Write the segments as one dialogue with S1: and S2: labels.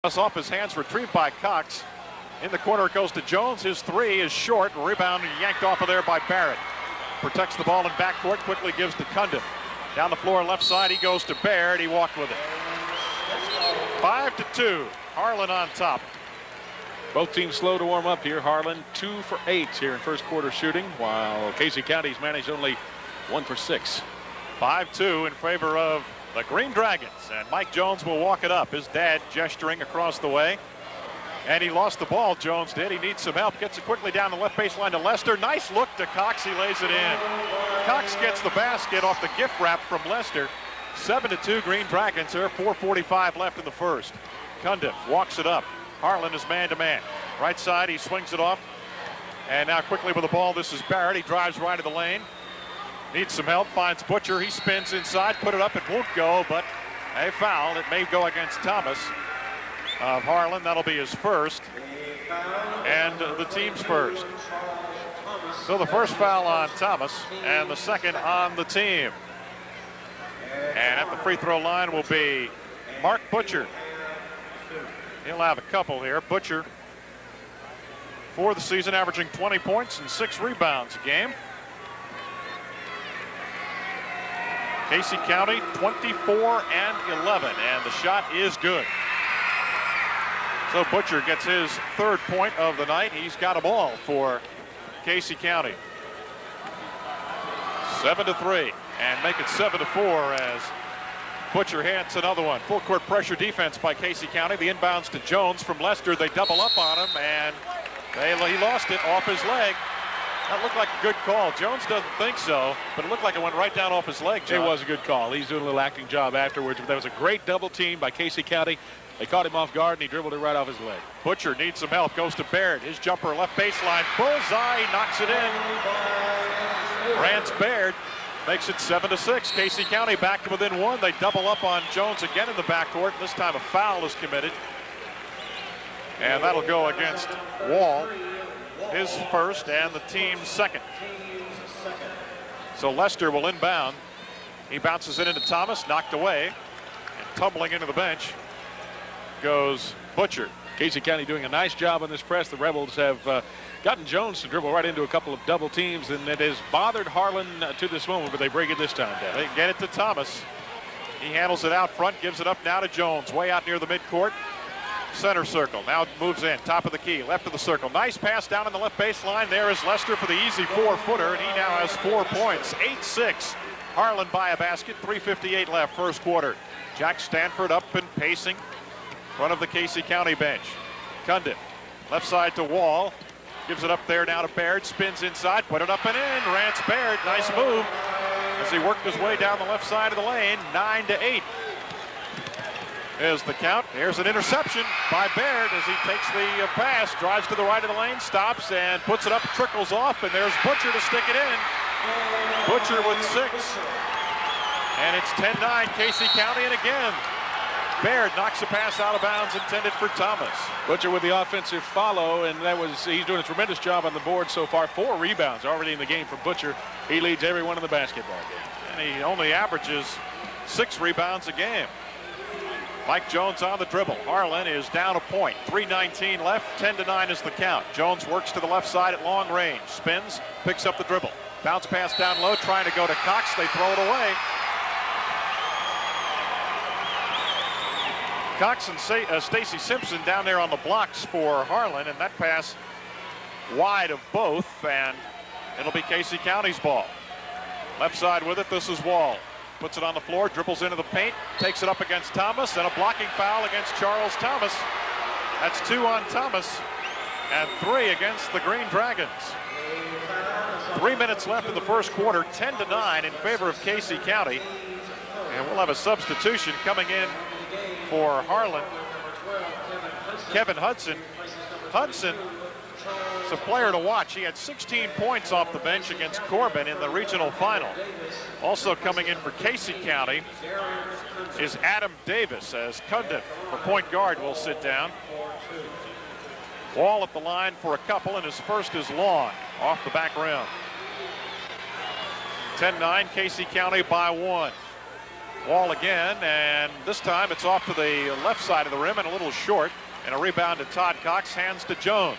S1: Off his hands, retrieved by Cox. In the corner it goes to Jones. His three is short. Rebound yanked off of there by Barrett. Protects the ball in backcourt. Quickly gives to Cundiff. Down the floor left side he goes to Baird. He walked with it. 5-2. Harlan on top.
S2: Both teams slow to warm up here. Harlan 2 for 8 here in first quarter shooting, while Casey County's managed only 1 for 6.
S1: 5-2 in favor of the Green Dragons, and Mike Jones will walk it up. His dad gesturing across the way. And he lost the ball, Jones did. He needs some help. Gets it quickly down the left baseline to Lester. Nice look to Cox. He lays it in. Cox gets the basket off the gift wrap from Lester. 7-2 Green Dragons. There are 4:45 left in the first. Cundiff walks it up. Harlan is man-to-man. Right side, he swings it off. And now quickly with the ball, this is Barrett. He drives right of the lane. Needs some help, finds Butcher. He spins inside, put it up. It won't go, but a foul. It may go against Thomas of Harlan. That'll be his first, and the team's first. So the first foul on Thomas, and the second on the team. And at the free throw line will be Mark Butcher. He'll have a couple here. Butcher, for the season, averaging 20 points and 6 rebounds a game. Casey County 24-11, and the shot is good. So Butcher gets his third point of the night. He's got a ball for Casey County. 7-3, and make it 7-4 as Butcher hits another one. Full court pressure defense by Casey County. The inbounds to Jones from Lester. They double up on him, and he lost it off his leg. That looked like a good call. Jones doesn't think so, but it looked like it went right down off his leg, John.
S2: It was a good call. He's doing a little acting job afterwards. But that was a great double team by Casey County. They caught him off guard, and he dribbled it right off his leg.
S1: Butcher needs some help. Goes to Baird. His jumper left baseline. Bullseye. Knocks it in. Rance Baird makes it 7-6. Casey County back to within 1. They double up on Jones again in the backcourt. This time a foul is committed. And that'll go against Wall. His first and the team's second. So Lester will inbound. He bounces it into Thomas, knocked away, and tumbling into the bench goes Butcher.
S2: Casey County doing a nice job on this press. The Rebels have gotten Jones to dribble right into a couple of double teams, and it has bothered Harlan to this moment, but they break it this time, Dan.
S1: They get it to Thomas. He handles it out front, gives it up now to Jones, way out near the midcourt. Center circle, now moves in, top of the key, left of the circle. Nice pass down on the left baseline. There is Lester for the easy 4-footer, and he now has 4 points. 8-6. Harlan by a basket, 3:58 left, first quarter. Jack Stanford up and pacing in front of the Casey County bench. Cundiff, left side to Wall. Gives it up there now to Baird, spins inside, put it up and in. Rance Baird, nice move as he worked his way down the left side of the lane. 9-8. Is the count. Here's an interception by Baird as he takes the pass, drives to the right of the lane, stops and puts it up, trickles off, and there's Butcher to stick it in. Butcher with 6. And it's 10-9 Casey County, and again, Baird knocks a pass out of bounds intended for Thomas.
S2: Butcher with the offensive follow, and he's doing a tremendous job on the board so far. 4 rebounds already in the game for Butcher. He leads everyone in the basketball game.
S1: And he only averages 6 rebounds a game. Mike Jones on the dribble. Harlan is down a point. 3:19 left. 10-9 is the count. Jones works to the left side at long range. Spins, picks up the dribble. Bounce pass down low, trying to go to Cox. They throw it away. Cox and Stacy Simpson down there on the blocks for Harlan, and that pass wide of both, and it'll be Casey County's ball. Left side with it. This is Wall. Puts it on the floor, dribbles into the paint, takes it up against Thomas, and a blocking foul against Charles Thomas. That's 2 on Thomas, and 3 against the Green Dragons. 3 minutes left in the first quarter, 10-9 in favor of Casey County. And we'll have a substitution coming in for Harlan. Kevin Hudson. Hudson is a player to watch. He had 16 points off the bench against Corbin in the regional final. Also coming in for Casey County is Adam Davis, as Cundiff, for point guard, will sit down. Wall at the line for a couple, and his first is long, off the back rim. 10-9, Casey County by 1. Wall again, and this time it's off to the left side of the rim and a little short. And a rebound to Todd Cox, hands to Jones.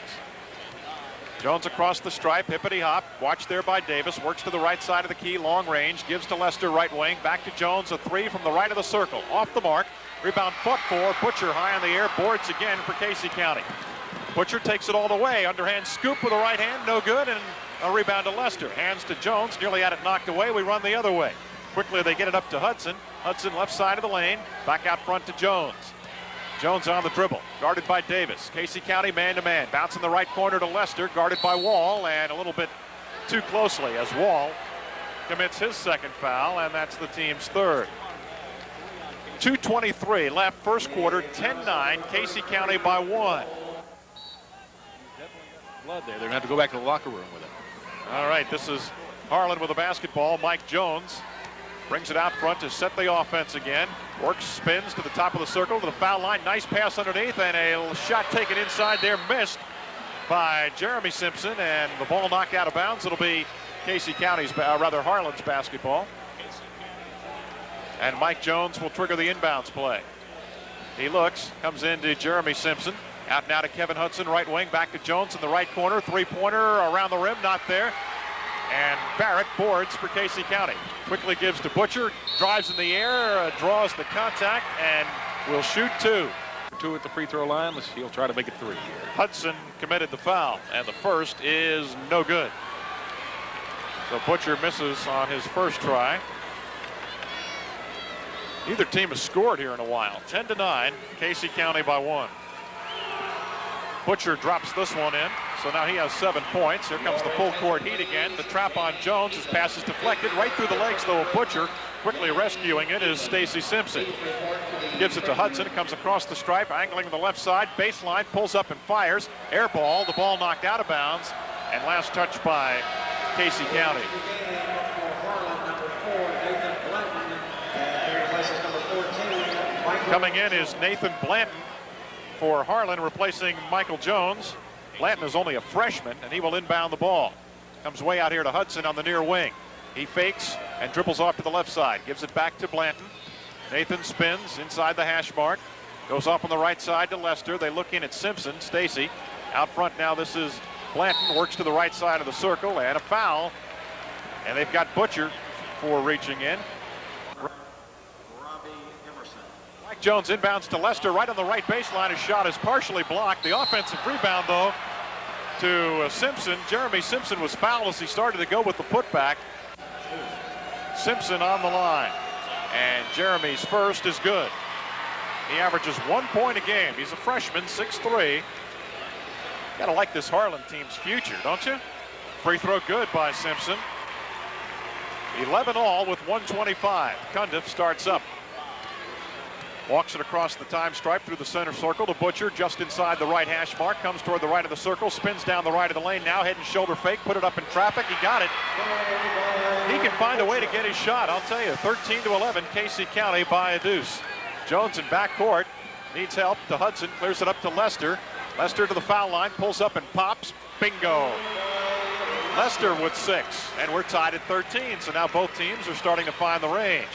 S1: Jones across the stripe, hippity hop, watched there by Davis, works to the right side of the key, long range, gives to Lester, right wing, back to Jones, a three from the right of the circle, off the mark, rebound fought for, Butcher high in the air, boards again for Casey County. Butcher takes it all the way, underhand scoop with the right hand, no good, and a rebound to Lester, hands to Jones, nearly had it knocked away, we run the other way. Quickly they get it up to Hudson, Hudson left side of the lane, back out front to Jones. Jones on the dribble, guarded by Davis. Casey County man-to-man, bouncing the right corner to Lester, guarded by Wall, and a little bit too closely as Wall commits his second foul, and that's the team's third. 2:23 left, first quarter, 10-9, Casey County by 1.
S2: Blood there. They're going to have to go back to the locker room with it.
S1: All right, this is Harlan with the basketball. Mike Jones brings it out front to set the offense again. Works, spins to the top of the circle to the foul line. Nice pass underneath, and a shot taken inside there, missed by Jeremy Simpson, and the ball knocked out of bounds. It'll be Casey County's, Harlan's basketball. And Mike Jones will trigger the inbounds play. He looks, comes into Jeremy Simpson. Out now to Kevin Hudson, right wing, back to Jones in the right corner. Three-pointer around the rim, not there. And Barrett boards for Casey County. Quickly gives to Butcher, drives in the air, draws the contact, and will shoot two.
S2: Two at the free throw line. He'll try to make it three.
S1: Hudson committed the foul, and the first is no good. So Butcher misses on his first try. Neither team has scored here in a while. 10-9, Casey County by 1. Butcher drops this one in, so now he has 7 points. Here comes the full court heat again. The trap on Jones. His pass is deflected right through the legs, though, of Butcher. Quickly rescuing it is Stacy Simpson. Gives it to Hudson. It comes across the stripe, angling to the left side. Baseline, pulls up and fires. Air ball. The ball knocked out of bounds. And last touch by Casey County. Coming in is Nathan Blanton for Harlan, replacing Michael Jones. Blanton is only a freshman, and he will inbound the ball. Comes way out here to Hudson on the near wing. He fakes and dribbles off to the left side. Gives it back to Blanton. Nathan spins inside the hash mark. Goes off on the right side to Lester. They look in at Simpson. Stacy out front now. This is Blanton. Works to the right side of the circle, and a foul. And they've got Butcher for reaching in. Mike Jones inbounds to Lester right on the right baseline. His shot is partially blocked. The offensive rebound, though, to Simpson. Jeremy Simpson was fouled as he started to go with the putback. Simpson on the line. And Jeremy's first is good. He averages 1 point a game. He's a freshman, 6'3". Gotta like this Harlan team's future, don't you? Free throw good by Simpson. 11 all with 1:25. Cundiff starts up. Walks it across the time stripe through the center circle to Butcher just inside the right hash mark. Comes toward the right of the circle, spins down the right of the lane. Now head and shoulder fake, put it up in traffic. He got it. He can find a way to get his shot. I'll tell you, 13-11, Casey County by a deuce. Jones in backcourt, needs help to Hudson, clears it up to Lester. Lester to the foul line, pulls up and pops. Bingo. Lester with 6, and we're tied at 13. So now both teams are starting to find the range.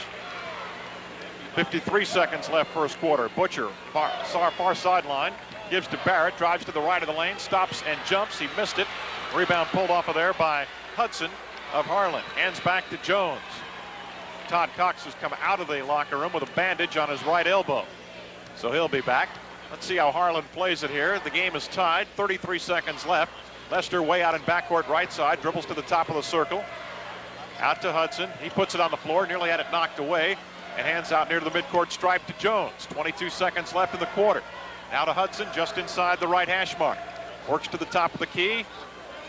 S1: 53 seconds left first quarter. Butcher, far sideline, gives to Barrett, drives to the right of the lane, stops and jumps. He missed it. Rebound pulled off of there by Hudson of Harlan. Hands back to Jones. Todd Cox has come out of the locker room with a bandage on his right elbow. So he'll be back. Let's see how Harlan plays it here. The game is tied, 33 seconds left. Lester way out in backcourt right side, dribbles to the top of the circle. Out to Hudson. He puts it on the floor, nearly had it knocked away. And hands out near the midcourt stripe to Jones. 22 seconds left in the quarter. Now to Hudson just inside the right hash mark. Works to the top of the key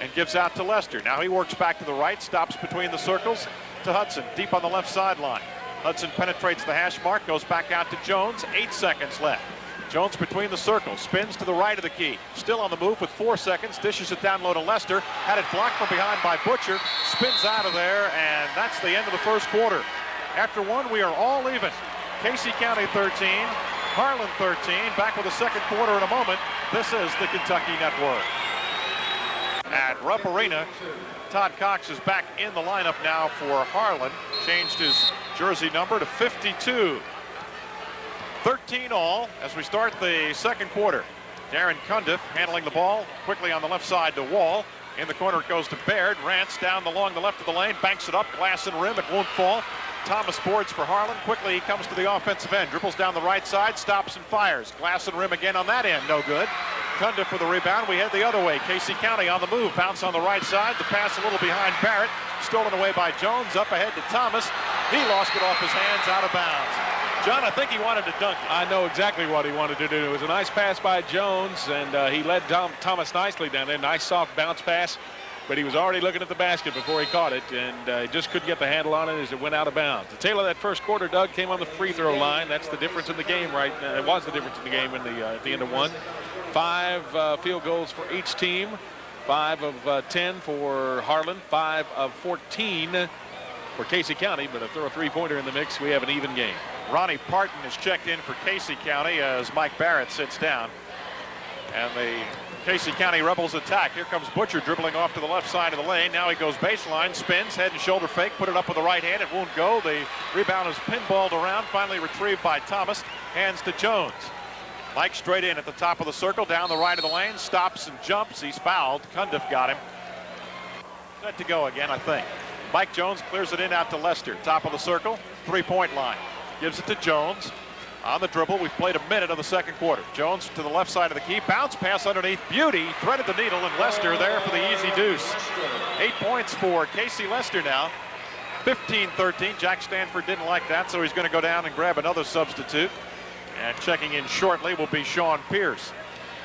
S1: and gives out to Lester. Now he works back to the right, stops between the circles to Hudson, deep on the left sideline. Hudson penetrates the hash mark, goes back out to Jones. 8 seconds left. Jones between the circles, spins to the right of the key. Still on the move with 4 seconds, dishes it down low to Lester. Had it blocked from behind by Butcher. Spins out of there, and that's the end of the first quarter. After one, we are all even. Casey County 13, Harlan 13. Back with the second quarter in a moment. This is the Kentucky Network. At Rupp Arena, Todd Cox is back in the lineup now for Harlan. Changed his jersey number to 52. 13 all as we start the second quarter. Darren Cundiff handling the ball quickly on the left side to Wall. In the corner it goes to Baird. Rance down along the left of the lane, banks it up, glass and rim, it won't fall. Thomas boards for Harlan. Quickly he comes to the offensive end, dribbles down the right side, stops and fires. Glass and rim again on that end, no good. Cundiff for the rebound. We head the other way. Casey County on the move, bounce on the right side. The pass a little behind Barrett, stolen away by Jones. Up ahead to Thomas. He lost it off his hands, out of bounds. John, I think he wanted to dunk it.
S2: I know exactly what he wanted to do. It was a nice pass by Jones, and he led Thomas nicely down there. Nice soft bounce pass, but he was already looking at the basket before he caught it, and just couldn't get the handle on it as it went out of bounds. The tail of that first quarter, Doug, came on the free throw line. That's the difference in the game, right? It was the difference in the game at the end of one. 5 field goals for each team. 5 of 10 for Harlan. 5 of 14 for Casey County, but if throw a three-pointer in the mix, we have an even game.
S1: Ronnie Parton is checked in for Casey County as Mike Barrett sits down. And the Casey County Rebels attack. Here comes Butcher dribbling off to the left side of the lane. Now he goes baseline, spins, head and shoulder fake, put it up with the right hand. It won't go. The rebound is pinballed around, finally retrieved by Thomas. Hands to Jones. Mike straight in at the top of the circle, down the right of the lane, stops and jumps. He's fouled. Cundiff got him. Set to go again, I think. Mike Jones clears it in out to Lester. Top of the circle, three-point line. Gives it to Jones. On the dribble, we've played a minute of the second quarter. Jones to the left side of the key. Bounce pass underneath. Beauty threaded the needle, and Lester there for the easy deuce. 8 points for Casey Lester now. 15-13. Jack Stanford didn't like that, so he's going to go down and grab another substitute. And checking in shortly will be Sean Pierce.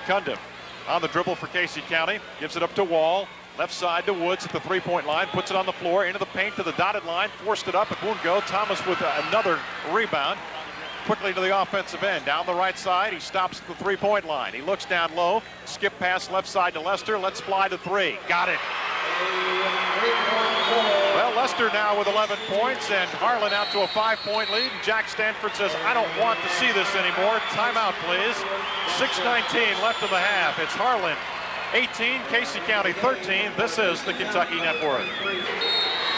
S1: Cundiff on the dribble for Casey County. Gives it up to Wall. Left side to Woods at the three-point line. Puts it on the floor. Into the paint to the dotted line. Forced it up. It won't go. Thomas with another rebound. Quickly to the offensive end. Down the right side. He stops at the three-point line. He looks down low. Skip pass left side to Lester. Let's fly to three. Got it. Well, Lester now with 11 points and Harlan out to a 5-point lead. And Jack Stanford says, I don't want to see this anymore. Timeout, please. 6:19 left in the half. It's Harlan 18, Casey County 13. This is the Kentucky Network.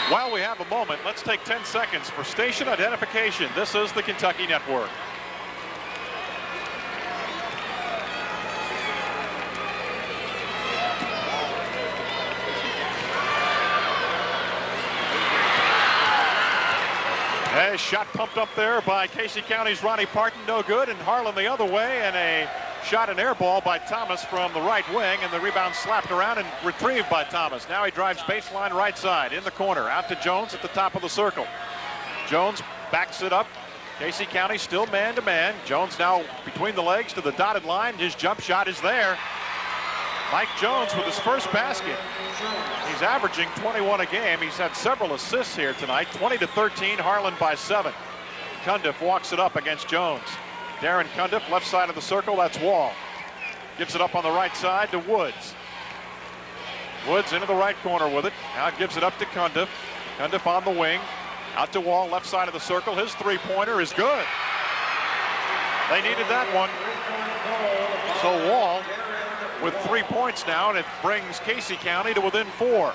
S1: While we have a moment, let's take 10 seconds for station identification. This is the Kentucky Network. A shot pumped up there by Casey County's Ronnie Parton, no good, and Harlan the other way, and a shot and air ball by Thomas from the right wing, and the rebound slapped around and retrieved by Thomas. Now he drives baseline right side in the corner, out to Jones at the top of the circle. Jones backs it up. Casey County still man-to-man. Jones now between the legs to the dotted line. His jump shot is there. Mike Jones with his first basket. He's averaging 21 a game. He's had several assists here tonight. 20-13, Harlan by 7. Cundiff walks it up against Jones. Darren Cundiff, left side of the circle, that's Wall. Gives it up on the right side to Woods. Woods into the right corner with it. Now gives it up to Cundiff. Cundiff on the wing. Out to Wall, left side of the circle. His three-pointer is good. They needed that one. So Wall with 3 points now, and it brings Casey County to within 4.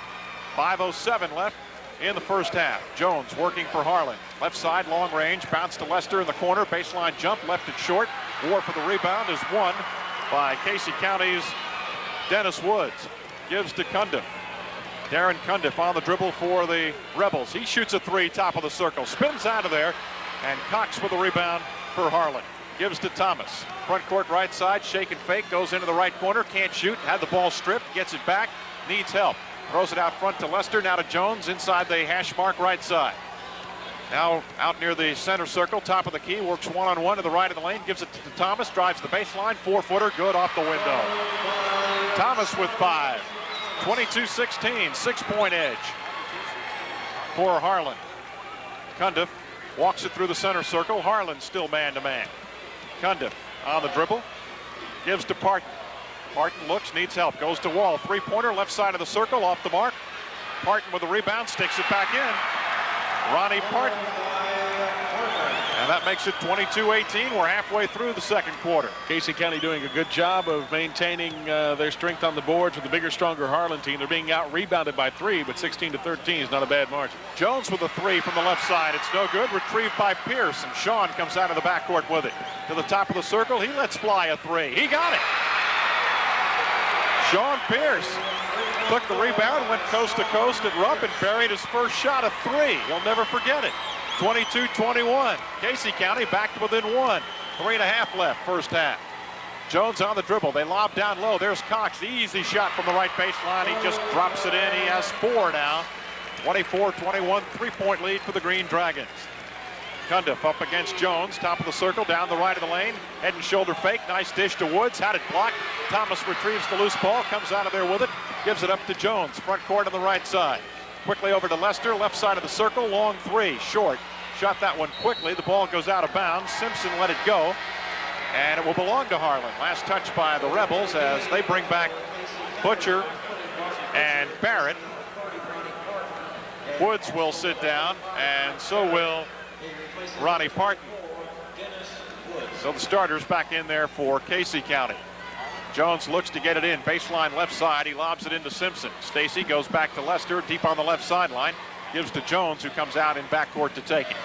S1: 5:07 left in the first half. Jones working for Harlan. Left side, long range, bounce to Lester in the corner. Baseline jump, left it short. War for the rebound is won by Casey County's Dennis Woods. Gives to Cundiff. Darren Cundiff on the dribble for the Rebels. He shoots a three, top of the circle. Spins out of there, and Cox with the rebound for Harlan. Gives to Thomas. Front court right side, shake and fake, goes into the right corner, can't shoot, had the ball stripped, gets it back, needs help. Throws it out front to Lester, now to Jones, inside the hash mark right side. Now out near the center circle, top of the key, works one-on-one to the right of the lane, gives it to Thomas, drives the baseline, 4-footer, good off the window. Thomas with 5. 22-16, 6-point edge for Harlan. Cundiff walks it through the center circle. Harlan still man-to-man. Cundiff on the dribble, gives to Parton. Parton looks, needs help, goes to Wall. Three-pointer, left side of the circle, off the mark. Parton with the rebound, sticks it back in. Ronnie Parton. And that makes it 22-18. We're halfway through the second quarter.
S2: Casey County doing a good job of maintaining their strength on the boards with the bigger, stronger Harlan team. They're being out-rebounded by 3, but 16-13 is not a bad margin.
S1: Jones with a 3 from the left side. It's no good. Retrieved by Pierce, and Sean comes out of the backcourt with it. To the top of the circle, he lets fly a 3. He got it. Sean Pierce took the rebound, went coast to coast at Rupp, and buried his first shot of 3. He'll never forget it. 22-21. Casey County back to within 1. 3.5 left, first half. Jones on the dribble. They lob down low. There's Cox. The easy shot from the right baseline. He just drops it in. He has 4 now. 24-21, 3-point lead for the Green Dragons. Cundiff up against Jones. Top of the circle, down the right of the lane. Head and shoulder fake. Nice dish to Woods. Had it blocked. Thomas retrieves the loose ball. Comes out of there with it. Gives it up to Jones. Front court on the right side. Quickly over to Lester. Left side of the circle. Long 3. Short. Shot that one quickly. The ball goes out of bounds. Simpson let it go. And it will belong to Harlan. Last touch by the Rebels as they bring back Butcher and Barrett. Woods will sit down, and so will Ronnie Parton. So the starters back in there for Casey County. Jones looks to get it in. Baseline left side. He lobs it into Simpson. Stacy goes back to Lester, deep on the left sideline. Gives to Jones, who comes out in backcourt to take it.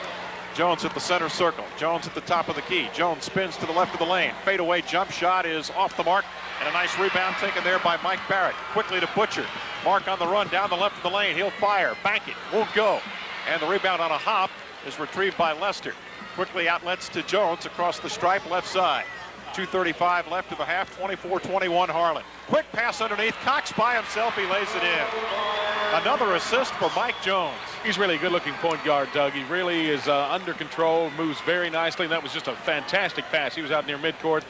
S1: Jones at the center circle. Jones at the top of the key. Jones spins to the left of the lane. Fadeaway jump shot is off the mark. And a nice rebound taken there by Mike Barrett. Quickly to Butcher. Mark on the run down the left of the lane. He'll fire. Bank it. Won't go. And the rebound on a hop is retrieved by Lester. Quickly outlets to Jones across the stripe left side. 2:35 left of the half. 24-21 Harlan. Quick pass underneath. Cox by himself. He lays it in. Another assist for Mike Jones.
S2: He's really a good-looking point guard, Doug. He really is under control, moves very nicely, and that was just a fantastic pass. He was out near midcourt,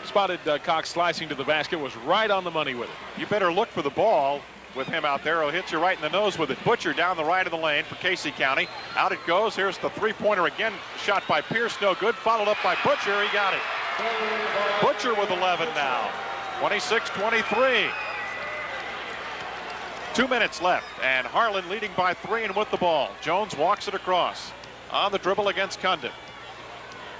S2: spotted Cox slicing to the basket, was right on the money with it.
S1: You better look for the ball with him out there. He'll hit you right in the nose with it. Butcher down the right of the lane for Casey County. Out it goes. Here's the three-pointer again. Shot by Pierce, no good. Followed up by Butcher. He got it. Butcher with 11 now. 26-23. 2 minutes left, and Harlan leading by 3 and with the ball. Jones walks it across. On the dribble against Cundiff.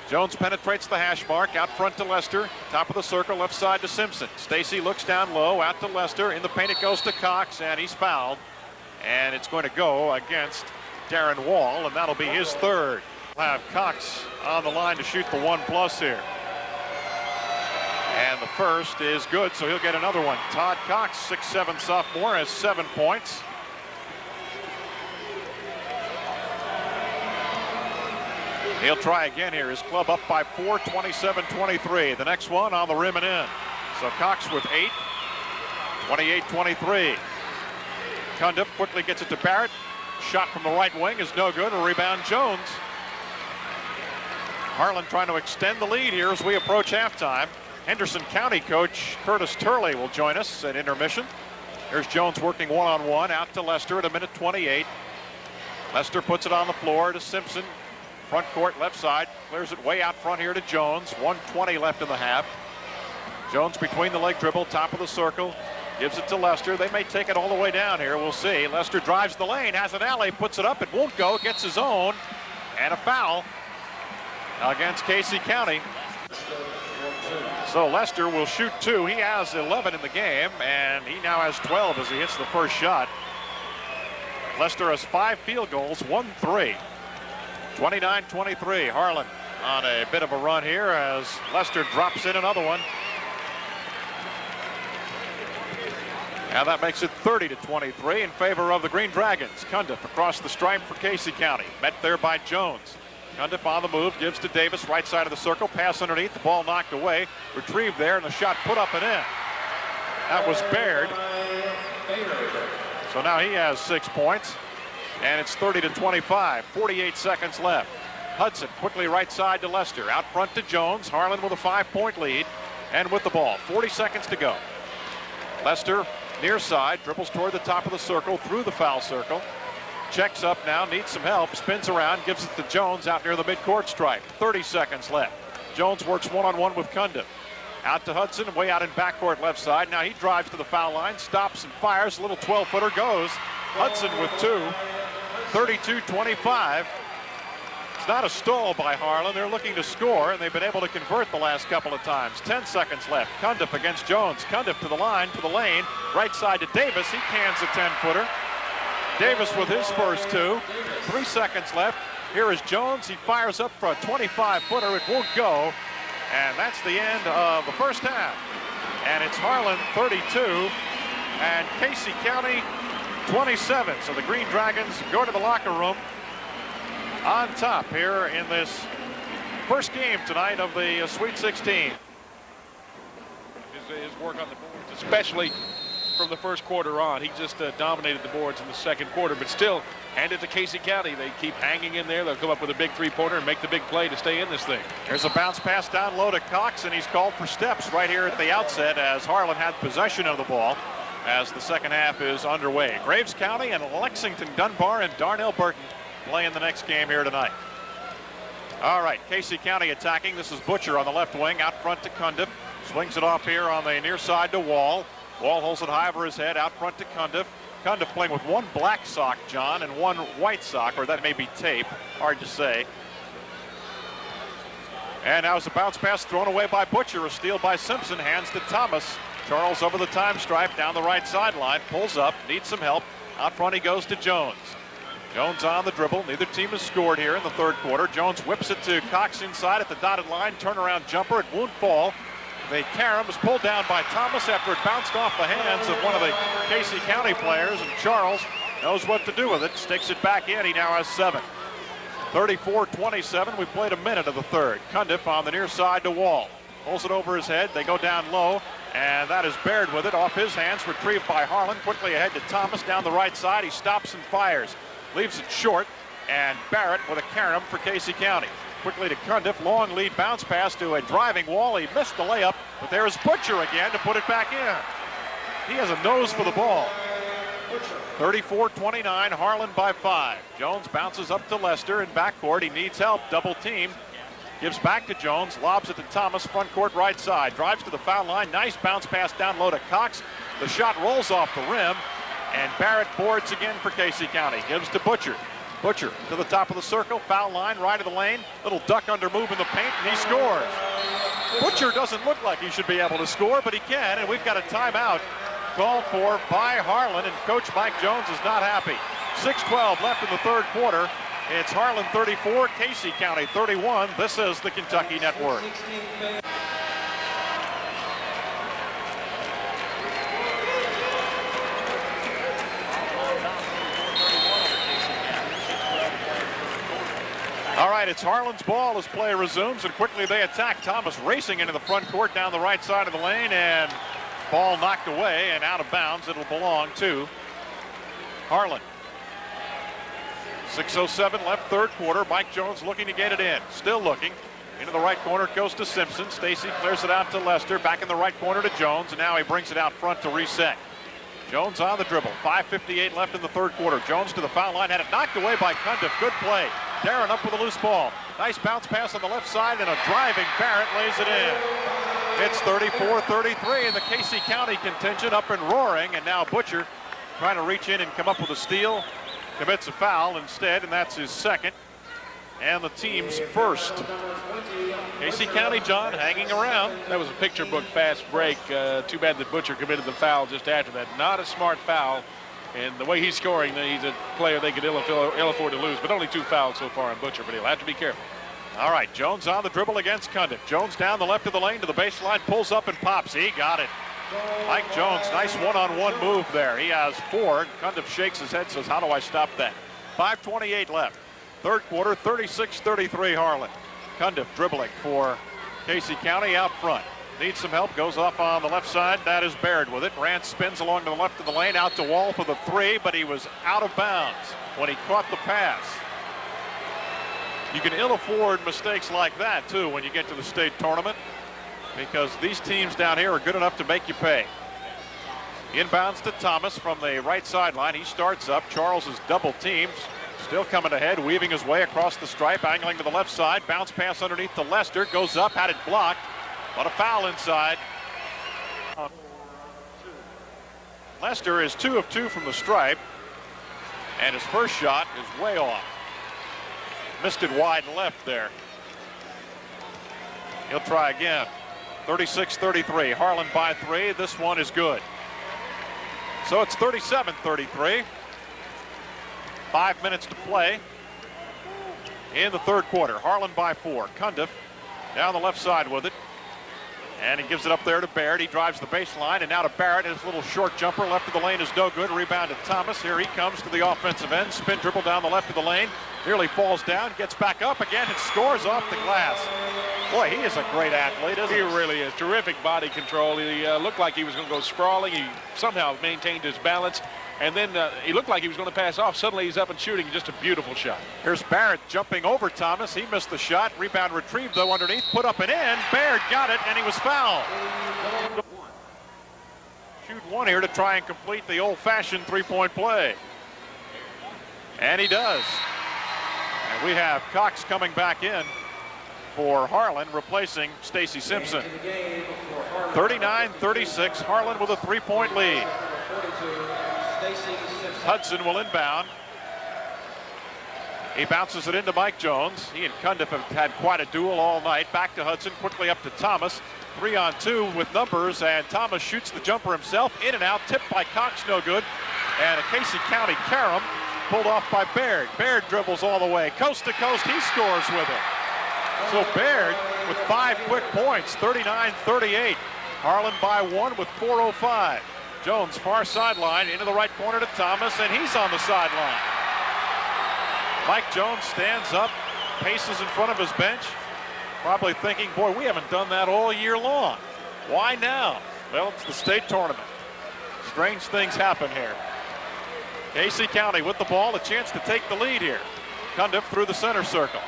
S1: Jones penetrates the hash mark, out front to Lester. Top of the circle, left side to Simpson. Stacy looks down low, out to Lester. In the paint it goes to Cox, and he's fouled. And it's going to go against Darren Wall, and that'll be his third. We'll have Cox on the line to shoot the 1+ here. And the first is good, so he'll get another one. Todd Cox, 6'7" sophomore, has 7 points. He'll try again here. His club up by 4, 27-23. The next one on the rim and in. So Cox with 8, 28-23. Cundiff quickly gets it to Barrett. Shot from the right wing is no good. A rebound Jones. Harlan trying to extend the lead here as we approach halftime. Henderson County coach Curtis Turley will join us at intermission. Here's Jones working one-on-one out to Lester at 1:28. Lester puts it on the floor to Simpson. Front court left side. Clears it way out front here to Jones. 1:20 left in the half. Jones between the leg dribble, top of the circle. Gives it to Lester. They may take it all the way down here. We'll see. Lester drives the lane, has an alley, puts it up. It won't go. Gets his own. And a foul against Casey County. So Lester will shoot 2. He has 11 in the game, and he now has 12 as he hits the first shot. Lester has 5 field goals, 1 3. 29-23. Harlan on a bit of a run here as Lester drops in another one. Now that makes it 30-23 in favor of the Green Dragons. Cundiff across the stripe for Casey County. Met there by Jones. Cundiff on the move, gives to Davis, right side of the circle, pass underneath, the ball knocked away, retrieved there, and the shot put up and in. That was Baird. So now he has 6 points, and it's 30-25, 48 seconds left. Hudson quickly right side to Lester, out front to Jones. Harlan with a 5-point lead, and with the ball, 40 seconds to go. Lester near side, dribbles toward the top of the circle, through the foul circle. Checks up now, needs some help, spins around, gives it to Jones out near the midcourt stripe. 30 seconds left. Jones works one-on-one with Cundiff. Out to Hudson, way out in backcourt left side. Now he drives to the foul line, stops and fires. A little 12-footer goes. Hudson with 2. 32-25. It's not a stall by Harlan. They're looking to score, and they've been able to convert the last couple of times. 10 seconds left. Cundiff against Jones. Cundiff to the line, to the lane. Right side to Davis. He cans a 10-footer. Davis with his first two. 3 seconds left. Here is Jones. He fires up for a 25-footer. It won't go. And that's the end of the first half. And it's Harlan 32 and Casey County 27. So the Green Dragons go to the locker room on top here in this first game tonight of the Sweet 16.
S2: His work on the boards, especially from the first quarter on. He just dominated the boards in the second quarter, but still, hand it to Casey County. They keep hanging in there. They'll come up with a big three-pointer and make the big play to stay in this thing.
S1: Here's a bounce pass down low to Cox, and he's called for steps right here at the outset as Harlan had possession of the ball as the second half is underway. Graves County and Lexington Dunbar and Darnell Burton playing the next game here tonight. All right, Casey County attacking. This is Butcher on the left wing, out front to Cundiff. Swings it off here on the near side to Wall. Wall holds it high over his head, out front to Cundiff. Cundiff playing with one black sock, John, and one white sock, or that may be tape. Hard to say. And now it's a bounce pass thrown away by Butcher. A steal by Simpson. Hands to Thomas. Charles over the time stripe down the right sideline. Pulls up. Needs some help. Out front he goes to Jones. Jones on the dribble. Neither team has scored here in the third quarter. Jones whips it to Cox inside at the dotted line. Turnaround jumper. It won't fall. The carom is pulled down by Thomas after it bounced off the hands of one of the Casey County players, and Charles knows what to do with it. Sticks it back in. He now has 7. 34-27. We played a minute of the third. Cundiff on the near side to Wall. Pulls it over his head. They go down low, and that is Baird with it off his hands. Retrieved by Harlan. Quickly ahead to Thomas down the right side. He stops and fires. Leaves it short, and Barrett with a carom for Casey County. Quickly to Cundiff, long lead bounce pass to a driving Wall. He missed the layup, but there's Butcher again to put it back in. He has a nose for the ball. 34-29, Harlan by 5. Jones bounces up to Lester in backcourt. He needs help, double team. Gives back to Jones, lobs it to Thomas, front court right side. Drives to the foul line, nice bounce pass down low to Cox. The shot rolls off the rim, and Barrett boards again for Casey County. Gives to Butcher. Butcher to the top of the circle, foul line, right of the lane. Little duck under move in the paint, and he scores. Butcher doesn't look like he should be able to score, but he can, and we've got a timeout called for by Harlan, and Coach Mike Jones is not happy. 6:12 left in the third quarter. It's Harlan 34, Casey County 31. This is the Kentucky Network. All right, it's Harlan's ball as play resumes, and quickly they attack. Thomas racing into the front court down the right side of the lane, and ball knocked away and out of bounds. It'll belong to Harlan. 6:07 left third quarter. Mike Jones looking to get it in. Still looking. Into the right corner, it goes to Simpson. Stacy clears it out to Lester. Back in the right corner to Jones, and now he brings it out front to reset. Jones on the dribble. 5:58 left in the third quarter. Jones to the foul line. Had it knocked away by Cundiff. Good play. Darren up with a loose ball. Nice bounce pass on the left side, and a driving Barrett lays it in. It's 34-33, and the Casey County contingent up and roaring, and now Butcher trying to reach in and come up with a steal. Commits a foul instead, and that's his second, and the team's first. Casey County, John, hanging around.
S2: That was a picture book fast break. Too bad that Butcher committed the foul just after that. Not a smart foul. And the way he's scoring, he's a player they could ill afford to lose. But only 2 fouls so far on Butcher, but he'll have to be careful.
S1: All right, Jones on the dribble against Cundiff. Jones down the left of the lane to the baseline, pulls up and pops. He got it. Mike Jones, nice one-on-one move there. He has 4. Cundiff shakes his head, says, how do I stop that? 5:28 left. Third quarter, 36-33 Harlan. Cundiff dribbling for Casey County out front. Needs some help, goes off on the left side. That is Baird with it. Rance spins along to the left of the lane, out to Wall for the 3, but he was out of bounds when he caught the pass. You can ill afford mistakes like that, too, when you get to the state tournament, because these teams down here are good enough to make you pay. Inbounds to Thomas from the right sideline. He starts up. Charles is double teamed. Still coming ahead, weaving his way across the stripe, angling to the left side. Bounce pass underneath to Lester. Goes up, had it blocked. But a foul inside. Lester is 2 of 2 from the stripe, and his first shot is way off. Missed it wide left there. He'll try again. 36-33. Harlan by 3. This one is good. So it's 37-33. 5 minutes to play in the third quarter. Harlan by 4. Cundiff down the left side with it. And he gives it up there to Baird. He drives the baseline, and now to Barrett. His little short jumper left of the lane is no good. Rebound to Thomas. Here he comes to the offensive end. Spin dribble down the left of the lane. Nearly falls down, gets back up again, and scores off the glass. Boy, he is a great athlete, isn't he?
S2: He really is. Terrific body control. He looked like he was going to go sprawling. He somehow maintained his balance. And then he looked like he was going to pass off. Suddenly he's up and shooting. Just a beautiful shot.
S1: Here's Barrett jumping over Thomas. He missed the shot. Rebound retrieved, though, underneath. Put up and in. Baird got it, and he was fouled. Shoot one here to try and complete the old-fashioned three-point play. And he does. And we have Cox coming back in for Harlan, replacing Stacy Simpson. 39-36. Harlan with a three-point lead. Hudson will inbound. He bounces it into Mike Jones. He and Cundiff have had quite a duel all night. Back to Hudson, quickly up to Thomas. 3-on-2 with numbers, and Thomas shoots the jumper himself. In and out, tipped by Cox, no good. And a Casey County carom pulled off by Baird. Baird dribbles all the way, coast to coast. He scores with it. So Baird with 5 quick points, 39-38. Harlan by 1 with 4:05. Jones far sideline into the right corner to Thomas, and he's on the sideline. Mike Jones stands up, paces in front of his bench, probably thinking, boy, we haven't done that all year long. Why now? Well, it's the state tournament. Strange things happen here. Casey County with the ball, a chance to take the lead here. Cundiff through the center circle.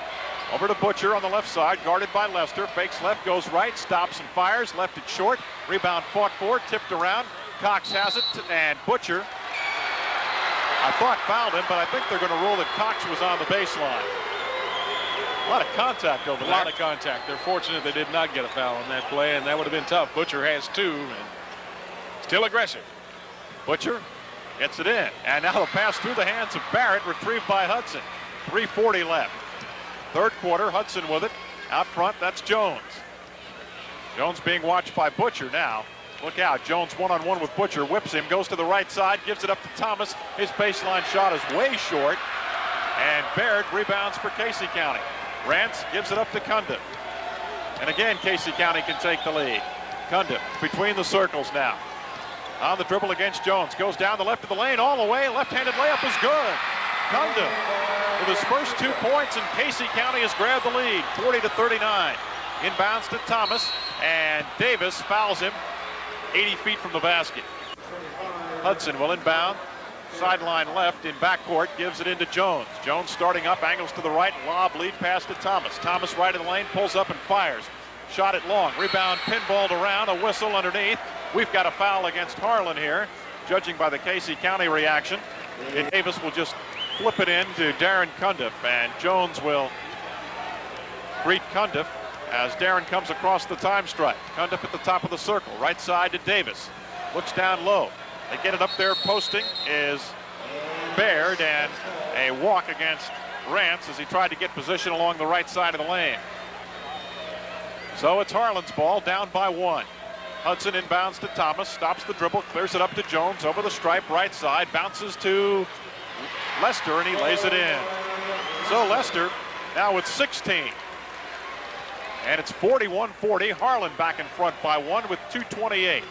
S1: Over to Butcher on the left side, guarded by Lester. Fakes left, goes right, stops and fires. Left it short. Rebound fought for, tipped around. Cox has it, and Butcher, I thought fouled him, but I think they're going to rule that Cox was on the baseline. A lot of contact over there.
S2: A lot of contact. They're fortunate they did not get a foul on that play, and that would have been tough. Butcher has 2, and still aggressive.
S1: Butcher gets it in, and now the pass through the hands of Barrett, retrieved by Hudson. 3:40 left. Third quarter, Hudson with it. Out front, that's Jones. Jones being watched by Butcher now. Look out, Jones one-on-one with Butcher, whips him, goes to the right side, gives it up to Thomas. His baseline shot is way short, and Baird rebounds for Casey County. Rance gives it up to Cundiff. And again, Casey County can take the lead. Cundiff between the circles now. On the dribble against Jones, goes down the left of the lane, all the way, left-handed layup is good. Cundiff with his first 2 points, and Casey County has grabbed the lead, 40-39. Inbounds to Thomas, and Davis fouls him 80 feet from the basket. Hudson will inbound. Sideline left in backcourt, gives it into Jones. Jones starting up, angles to the right, lob lead pass to Thomas. Thomas right in the lane, pulls up and fires. Shot it long, rebound pinballed around, a whistle underneath. We've got a foul against Harlan here, judging by the Casey County reaction. And Davis will just flip it in to Darren Cundiff, and Jones will greet Cundiff as Darren comes across the time stripe. Cundiff at the top of the circle, right side to Davis. Looks down low. They get it up there, posting is Baird, and a walk against Rance as he tried to get position along the right side of the lane. So it's Harlan's ball, down by 1. Hudson inbounds to Thomas, stops the dribble, clears it up to Jones, over the stripe, right side, bounces to Lester, and he lays it in. So Lester now with 16. And it's 41-40. Harlan back in front by 1 with 2:28.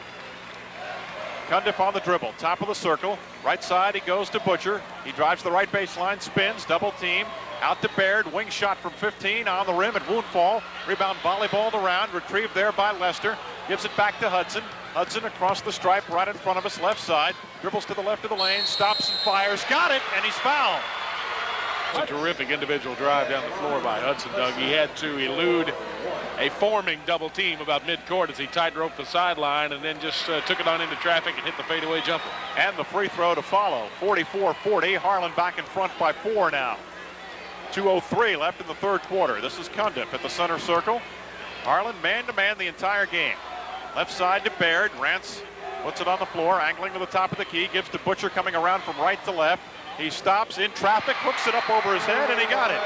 S1: Cundiff on the dribble, top of the circle. Right side, he goes to Butcher. He drives the right baseline, spins, double team. Out to Baird, wing shot from 15 on the rim, it won't fall. Rebound volleyballed around, retrieved there by Lester. Gives it back to Hudson. Hudson across the stripe right in front of us, left side. Dribbles to the left of the lane, stops and fires. Got it, and he's fouled.
S2: It's a terrific individual drive down the floor by Hudson, Doug. He had to elude a forming double team about midcourt as he tight-roped the sideline and then just took it on into traffic and hit the fadeaway jumper.
S1: And the free throw to follow. 44-40. Harlan back in front by 4 now. 2:03 left in the third quarter. This is Cundiff at the center circle. Harlan man-to-man the entire game. Left side to Baird. Rance puts it on the floor, angling to the top of the key. Gives to Butcher coming around from right to left. He stops in traffic, hooks it up over his head, and he got it.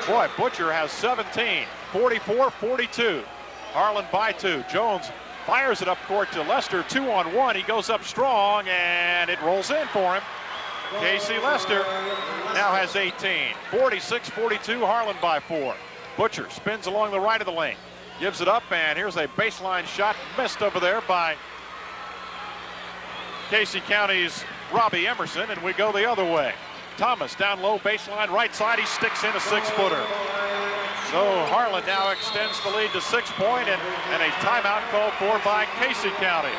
S1: Boy, Butcher has 17, 44-42. Harlan by 2. Jones fires it up court to Lester, 2-on-1. He goes up strong, and it rolls in for him. Casey Lester now has 18, 46-42. Harlan by 4. Butcher spins along the right of the lane, gives it up, and here's a baseline shot missed over there by Casey County's Robbie Emerson, and we go the other way. Thomas down low, baseline right side. He sticks in a 6-footer. So Harlan now extends the lead to 6 point, and a timeout called for by Casey County.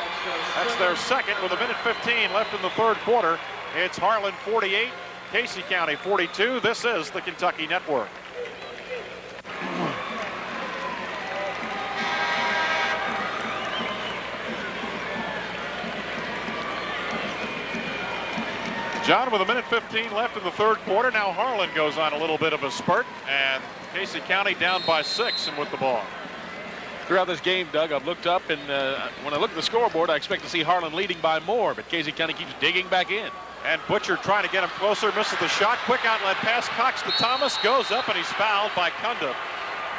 S1: That's their second with 1:15 left in the third quarter. It's Harlan 48, Casey County 42. This is the Kentucky Network. John, with 1:15 left in the third quarter. Now Harlan goes on a little bit of a spurt, and Casey County down by 6 and with the ball.
S2: Throughout this game, Doug, I've looked up, and when I look at the scoreboard, I expect to see Harlan leading by more, but Casey County keeps digging back in.
S1: And Butcher trying to get him closer, misses the shot. Quick outlet pass, Cox to Thomas, goes up, and he's fouled by Cundiff.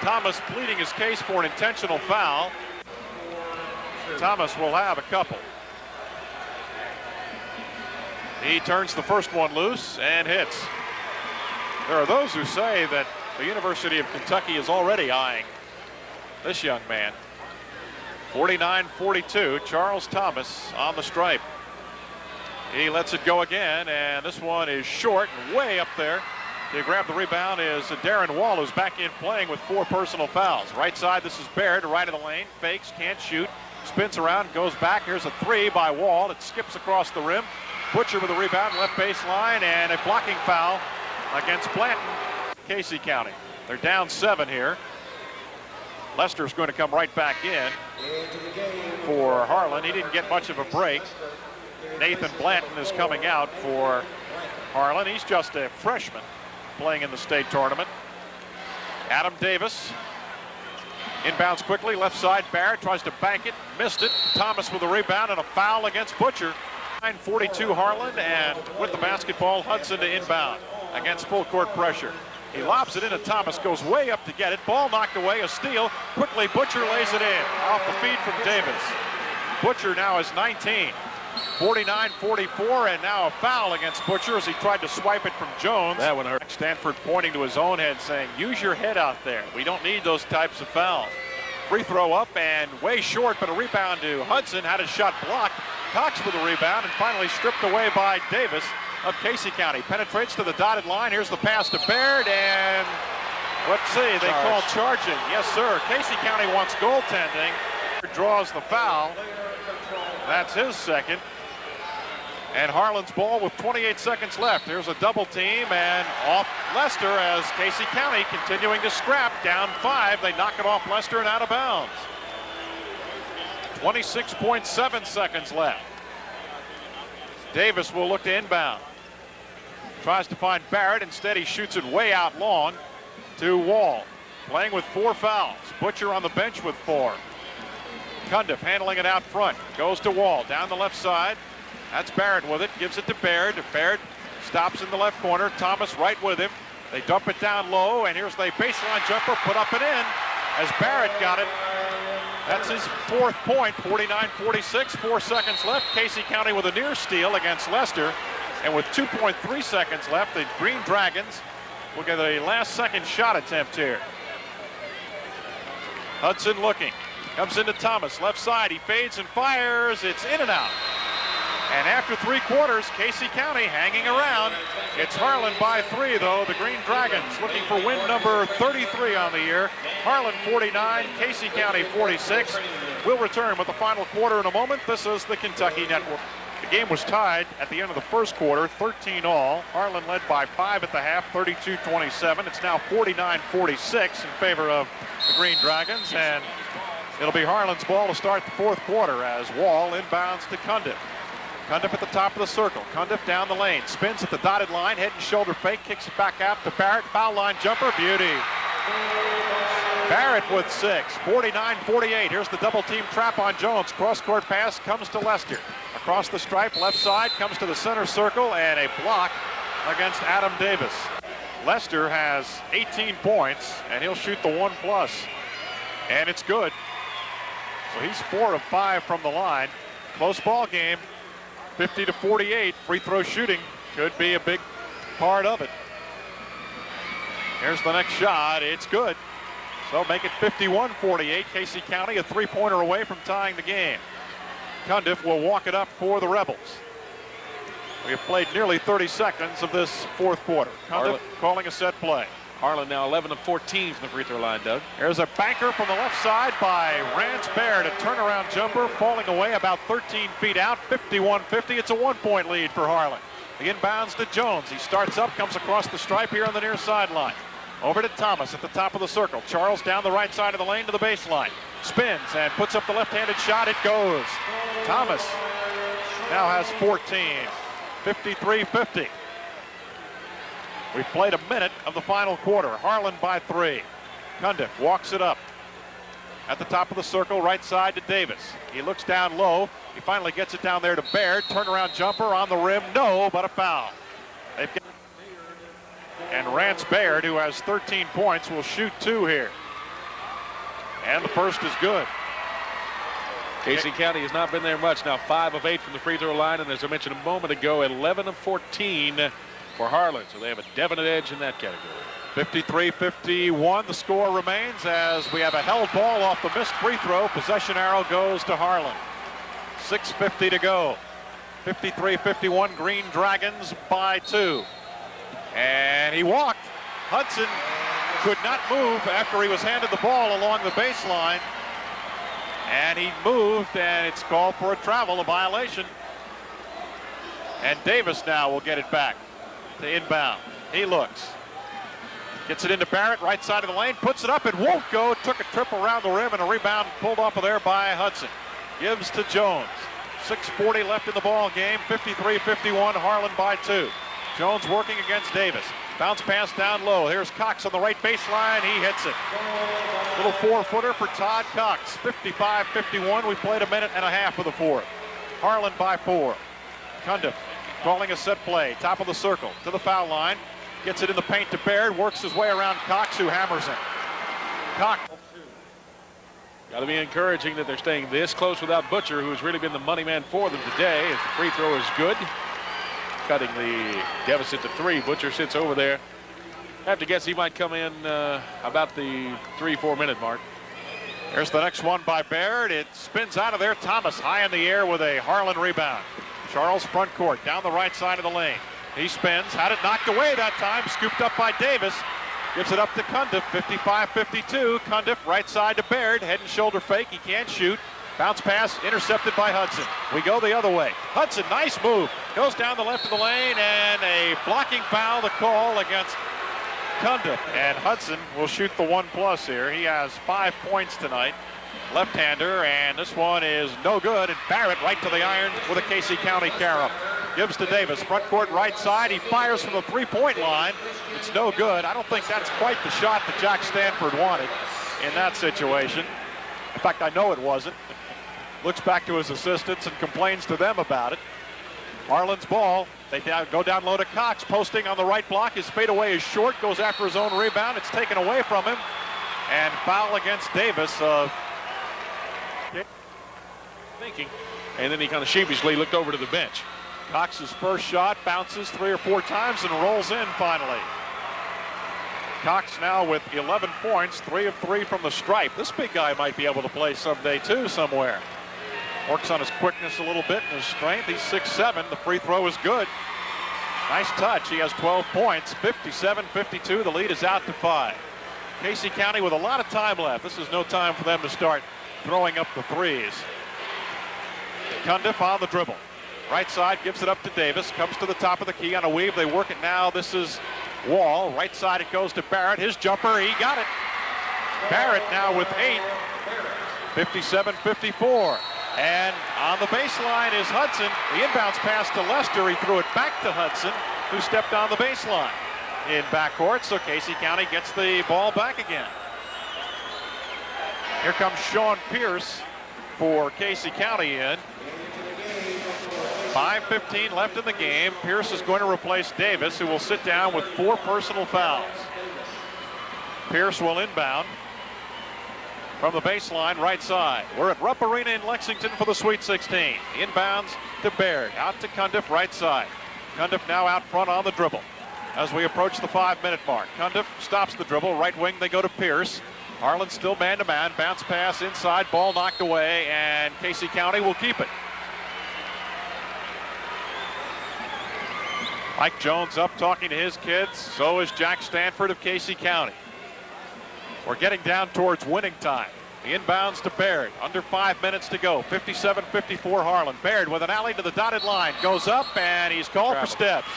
S1: Thomas pleading his case for an intentional foul. Thomas will have a couple. He turns the first one loose and hits. There are those who say that the University of Kentucky is already eyeing this young man. 49-42, Charles Thomas on the stripe. He lets it go again, and this one is short and way up there. To grab the rebound is Darren Wall, who's back in playing with 4 personal fouls. Right side, this is Baird, right of the lane, fakes, can't shoot, spins around, goes back. Here's a 3 by Wall. It skips across the rim. Butcher with a rebound, left baseline, and a blocking foul against Blanton, Casey County. They're down 7 here. Lester's going to come right back in for Harlan. He didn't get much of a break. Nathan Blanton is coming out for Harlan. He's just a freshman playing in the state tournament. Adam Davis inbounds quickly, left side. Barrett tries to bank it, missed it. Thomas with a rebound and a foul against Butcher. 9:42 Harlan, and with the basketball, Hudson to inbound against full court pressure. He lobs it into Thomas, goes way up to get it. Ball knocked away, a steal. Quickly, Butcher lays it in off the feed from Davis. Butcher now is 19. 49-44, and now a foul against Butcher as he tried to swipe it from Jones.
S2: That one hurt.
S1: Stanford pointing to his own head saying, use your head out there. We don't need those types of fouls. Free throw up and way short, but a rebound to Hudson. Had his shot blocked. Cox with a rebound and finally stripped away by Davis of Casey County. Penetrates to the dotted line. Here's the pass to Baird, and let's see, they call charging. Yes, sir. Casey County wants goaltending. Draws the foul. That's his second. And Harlan's ball with 28 seconds left. Here's a double team and off Lester as Casey County continuing to scrap. Down 5. They knock it off Lester and out of bounds. 26.7 seconds left. Davis will look to inbound. Tries to find Barrett. Instead, he shoots it way out long to Wall. Playing with 4 fouls. Butcher on the bench with 4. Cundiff handling it out front. Goes to Wall. Down the left side. That's Barrett with it. Gives it to Baird. Baird stops in the left corner. Thomas right with him. They dump it down low, and here's the baseline jumper put up and in as Barrett got it. That's his 4th point. 49-46. 4 seconds left. Casey County with a near steal against Leicester. And with 2.3 seconds left, the Green Dragons will get a last-second shot attempt here. Hudson looking. Comes into Thomas. Left side. He fades and fires. It's in and out. And after 3 quarters, Casey County hanging around. It's Harlan by 3, though. The Green Dragons looking for win number 33 on the year. Harlan 49, Casey County 46. We'll return with the final quarter in a moment. This is the Kentucky Network. The game was tied at the end of the first quarter, 13 all. Harlan led by 5 at the half, 32-27. It's now 49-46 in favor of the Green Dragons. And it'll be Harlan's ball to start the 4th quarter as Wall inbounds to Cundiff. Cundiff at the top of the circle. Cundiff down the lane. Spins at the dotted line. Head and shoulder fake. Kicks it back out to Barrett. Foul line jumper. Beauty. Barrett with 6. 49-48. Here's the double team trap on Jones. Cross court pass comes to Lester. Across the stripe. Left side. Comes to the center circle. And a block against Adam Davis. Lester has 18 points, and he'll shoot the 1+. And it's good. So he's 4 of 5 from the line. Close ball game, 50-48. Free throw shooting could be a big part of it. Here's the next shot. It's good. So make it 51-48. Casey County a three-pointer away from tying the game. Cundiff will walk it up for the Rebels. We have played nearly 30 seconds of this fourth quarter. Cundiff calling a set play.
S2: Harlan now 11 of 14 from the free throw line, Doug.
S1: There's a banker from the left side by Rance Baird. A turnaround jumper falling away about 13 feet out. 51-50. It's a 1-point lead for Harlan. The inbounds to Jones. He starts up, comes across the stripe here on the near sideline. Over to Thomas at the top of the circle. Charles down the right side of the lane to the baseline. Spins and puts up the left-handed shot. It goes. Thomas now has 14. 53-50. We've played a minute of the final quarter. Harlan by 3. Cundiff walks it up at the top of the circle, right side to Davis. He looks down low. He finally gets it down there to Baird. Turnaround jumper on the rim. No, but a foul. And Rance Baird, who has 13 points, will shoot 2 here. And the first is good.
S2: Casey County has not been there much. Now 5 of 8 from the free throw line, and as I mentioned a moment ago, 11 of 14 for Harlan. So they have a definite edge in that category.
S1: 53-51. The score remains as we have a held ball off the missed free throw. Possession arrow goes to Harlan. 6:50 to go. 53-51. Green Dragons by 2. And he walked. Hudson could not move after he was handed the ball along the baseline. And he moved, and it's called for a travel, a violation. And Davis now will get it back to inbound. He looks. Gets it into Barrett, right side of the lane, puts it up, it won't go. Took a trip around the rim and a rebound pulled off of there by Hudson. Gives to Jones. 6:40 left in the ball game. 53-51, Harlan by 2. Jones working against Davis. Bounce pass down low. Here's Cox on the right baseline. He hits it. Little 4-footer for Todd Cox. 55-51. We played a minute and a half of the fourth. Harlan by 4. Cundiff calling a set play. Top of the circle to the foul line. Gets it in the paint to Baird. Works his way around Cox, who hammers him. Cox.
S2: Got to be encouraging that they're staying this close without Butcher, who's really been the money man for them today. As the free throw is good. Cutting the deficit to 3. Butcher sits over there. I have to guess he might come in about the 3-4 minute mark.
S1: There's the next one by Baird. It spins out of there. Thomas high in the air with a Harlan rebound. Charles front court down the right side of the lane. He spins, had it knocked away that time, scooped up by Davis. Gives it up to Cundiff, 55-52. Cundiff right side to Baird, head and shoulder fake, he can't shoot. Bounce pass intercepted by Hudson. We go the other way. Hudson, nice move. Goes down the left of the lane, and a blocking foul to call against Cundiff. And Hudson will shoot the 1+ here. He has 5 points tonight. Left-hander, and this one is no good. And Barrett right to the iron with a Casey County carom. Gives to Davis, front court right side. He fires from the 3-point line. It's no good. I don't think that's quite the shot that Jack Stanford wanted in that situation. In fact, I know it wasn't. Looks back to his assistants and complains to them about it. Harlan's ball. They go down low to Cox, posting on the right block. His fadeaway is short, goes after his own rebound. It's taken away from him. And foul against Davis.
S2: Thinking. And then he kind of sheepishly looked over to the bench.
S1: Cox's first shot bounces 3 or 4 times and rolls in finally. Cox now with 11 points, 3 of 3 from the stripe. This big guy might be able to play someday too somewhere. Works on his quickness a little bit and his strength. He's 6'7". The free throw is good. Nice touch. He has 12 points. 57-52. The lead is out to 5. Casey County with a lot of time left. This is no time for them to start throwing up the threes. Cundiff on the dribble. Right side gives it up to Davis. Comes to the top of the key on a weave. They work it now. This is Wall. Right side it goes to Barrett. His jumper. He got it. Barrett now with 8. 57-54. And on the baseline is Hudson. The inbounds pass to Lester. He threw it back to Hudson, who stepped on the baseline in backcourt. So Casey County gets the ball back again. Here comes Sean Pierce for Casey County in. 5:15 left in the game. Pierce is going to replace Davis, who will sit down with 4 personal fouls. Pierce will inbound from the baseline right side. We're at Rupp Arena in Lexington for the Sweet 16. Inbounds to Baird, out to Cundiff right side. Cundiff now out front on the dribble. As we approach the 5-minute mark, Cundiff stops the dribble. Right wing, they go to Pierce. Harlan still man-to-man. Bounce pass inside, ball knocked away, and Casey County will keep it. Mike Jones up talking to his kids. So is Jack Stanford of Casey County. We're getting down towards winning time. The inbounds to Baird. Under 5 minutes to go. 57-54 Harlan. Baird with an alley to the dotted line. Goes up, and he's called for steps.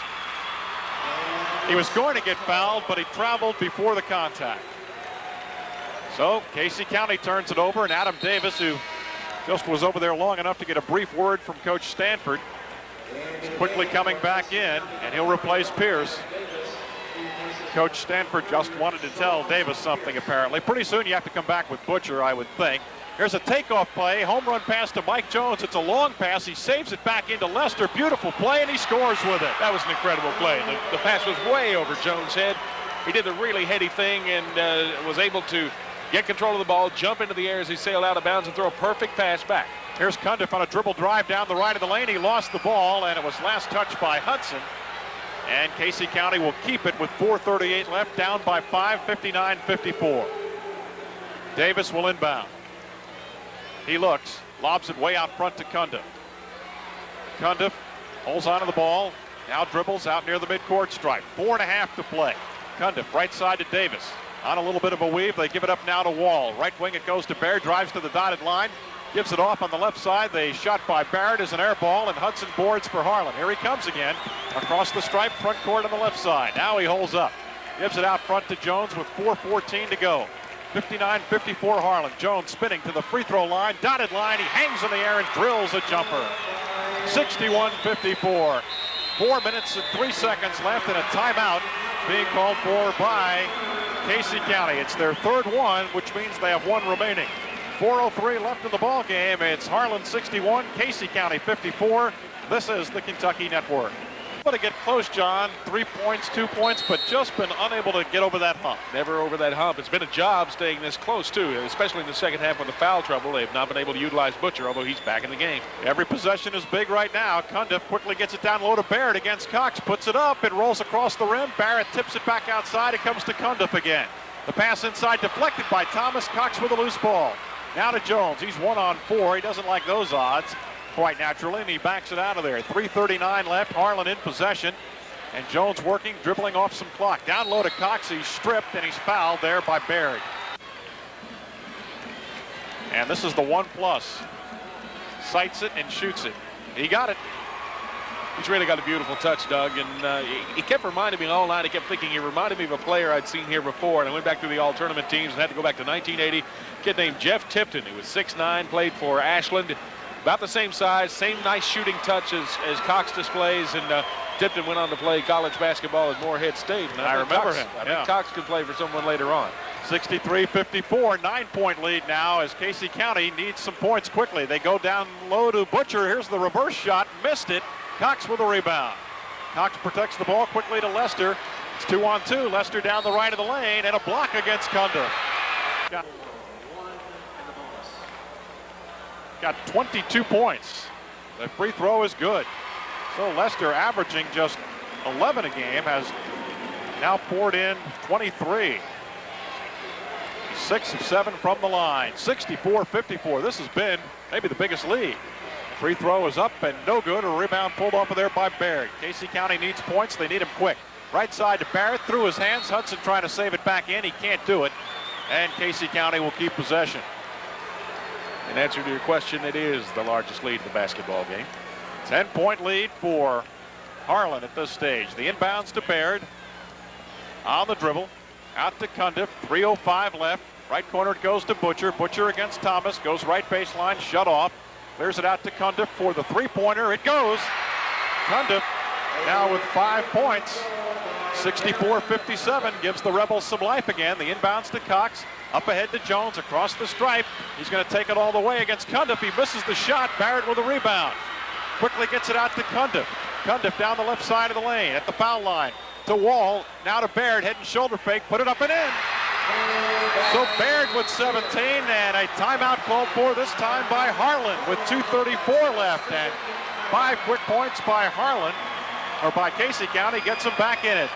S1: He was going to get fouled, but he traveled before the contact. So Casey County turns it over, and Adam Davis, who just was over there long enough to get a brief word from Coach Stanford, is quickly coming back in, and he'll replace Pierce. Coach Stanford just wanted to tell Davis something, apparently. Pretty soon you have to come back with Butcher, I would think. Here's a takeoff play, home run pass to Mike Jones. It's a long pass. He saves it back into Lester. Beautiful play, and he scores with it.
S2: That was an incredible play. The pass was way over Jones' head. He did the really heady thing and was able to get control of the ball, jump into the air as he sailed out of bounds, and throw a perfect pass back.
S1: Here's Cundiff on a dribble drive down the right of the lane. He lost the ball, and it was last touched by Hudson. And Casey County will keep it with 4:38 left, down by 5, 59-54. Davis will inbound. He looks, lobs it way out front to Cundiff. Cundiff holds onto the ball, now dribbles out near the midcourt stripe. 4.5 to play. Cundiff right side to Davis. On a little bit of a weave, they give it up now to Wall. Right wing, it goes to Baird, drives to the dotted line, gives it off on the left side. The shot by Barrett is an air ball, and Hudson boards for Harlan. Here he comes again, across the stripe, front court on the left side. Now he holds up, gives it out front to Jones with 4:14 to go. 59-54 Harlan. Jones spinning to the free throw line, dotted line. He hangs in the air and drills a jumper. 61-54. 4 minutes and 3 seconds left, and a timeout being called for by Casey County. It's their third one, which means they have one remaining. 4:03 left in the ball game. It's Harlan 61, Casey County 54. This is the Kentucky Network. But to get close, John. 3 points, 2 points, but just been unable to get over that hump.
S2: Never over that hump. It's been a job staying this close, too, especially in the second half with the foul trouble. They've not been able to utilize Butcher, although he's back in the game.
S1: Every possession is big right now. Cundiff quickly gets it down low to Barrett against Cox. Puts it up. It rolls across the rim. Barrett tips it back outside. It comes to Cundiff again. The pass inside deflected by Thomas. Cox with a loose ball. Now to Jones. He's 1 on 4. He doesn't like those odds, quite naturally, and he backs it out of there. 3:39 left. Harlan in possession. And Jones working, dribbling off some clock. Down low to Cox. He's stripped, and he's fouled there by Baird. And this is the 1+. Sights it and shoots it. He got it.
S2: He's really got a beautiful touch, Doug, and he kept reminding me all night. I kept thinking he reminded me of a player I'd seen here before, and I went back through the all-tournament teams and had to go back to 1980. A kid named Jeff Tipton, who was 6'9", played for Ashland. About the same size, same nice shooting touch as Cox displays, and Tipton went on to play college basketball at Morehead State. And
S1: I remember him.
S2: I think Cox could play for someone later on.
S1: 63-54, 9-point lead now as Casey County needs some points quickly. They go down low to Butcher. Here's the reverse shot, missed it. Cox with a rebound. Cox protects the ball quickly to Lester. It's 2 on 2. Lester down the right of the lane, and a block against Cundiff. Got 22 points. The free throw is good. So Lester, averaging just 11 a game, has now poured in 23. 6 of 7 from the line. 64-54. This has been maybe the biggest lead. Free throw is up and no good. A rebound pulled off of there by Baird. Casey County needs points. They need them quick. Right side to Barrett. Through his hands. Hudson trying to save it back in. He can't do it. And Casey County will keep possession.
S2: In answer to your question, it is the largest lead in the basketball game.
S1: 10-point lead for Harlan at this stage. The inbounds to Baird. On the dribble. Out to Cundiff. 3:05 left. Right corner it goes to Butcher. Butcher against Thomas. Goes right baseline. Shut off. Clears it out to Cundiff for the three-pointer. It goes. Cundiff now with 5 points. 64-57 gives the Rebels some life again. The inbounds to Cox. Up ahead to Jones across the stripe. He's going to take it all the way against Cundiff. He misses the shot. Barrett with a rebound. quickly gets it out to Cundiff. Cundiff down the left side of the lane at the foul line to Wall. Now to Baird, head and shoulder fake, put it up and in. So Baird with 17, and a timeout called for this time by Harlan with 2:34 left, and 5 quick points by Harlan, or by Casey County, gets them back in it.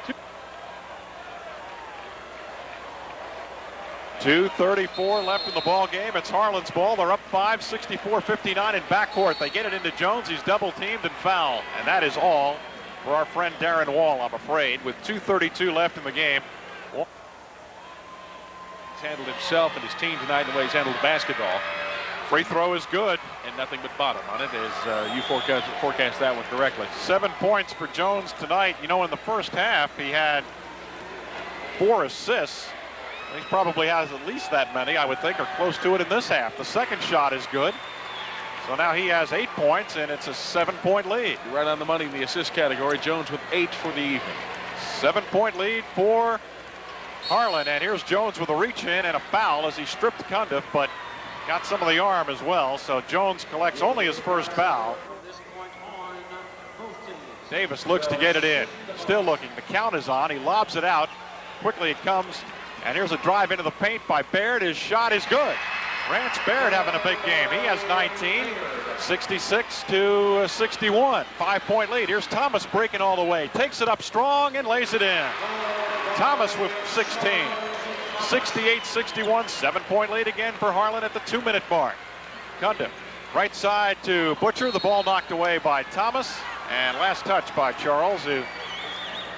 S1: 2:34 left in the ball game. It's Harlan's ball. They're up 5, 64-59 in backcourt. They get it into Jones. He's double teamed and fouled, and that is all for our friend Darren Wall, I'm afraid, with 2:32 left in the game.
S2: He's handled himself and his team tonight in the way he's handled the basketball.
S1: Free throw is good.
S2: And nothing but bottom on it, as you forecast that one correctly.
S1: 7 points for Jones tonight. You know, in the first half, he had 4 assists. He probably has at least that many, I would think, or close to it in this half. The second shot is good. So now he has 8 points, and it's a 7-point lead.
S2: You're right on the money in the assist category. Jones with 8 for the evening.
S1: 7-point lead for Harlan, and here's Jones with a reach in and a foul as he stripped Cundiff, but got some of the arm as well. So Jones collects only his first foul. Davis looks to get it in. Still looking. The count is on. He lobs it out. Quickly it comes. And here's a drive into the paint by Baird. His shot is good. Rance Baird having a big game. He has 19, 66-61. 5-point lead. Here's Thomas breaking all the way. Takes it up strong and lays it in. Thomas with 16. 68-61. 7-point lead again for Harlan at the 2-minute mark. Cundiff. Right side to Butcher. The ball knocked away by Thomas. And last touch by Charles, who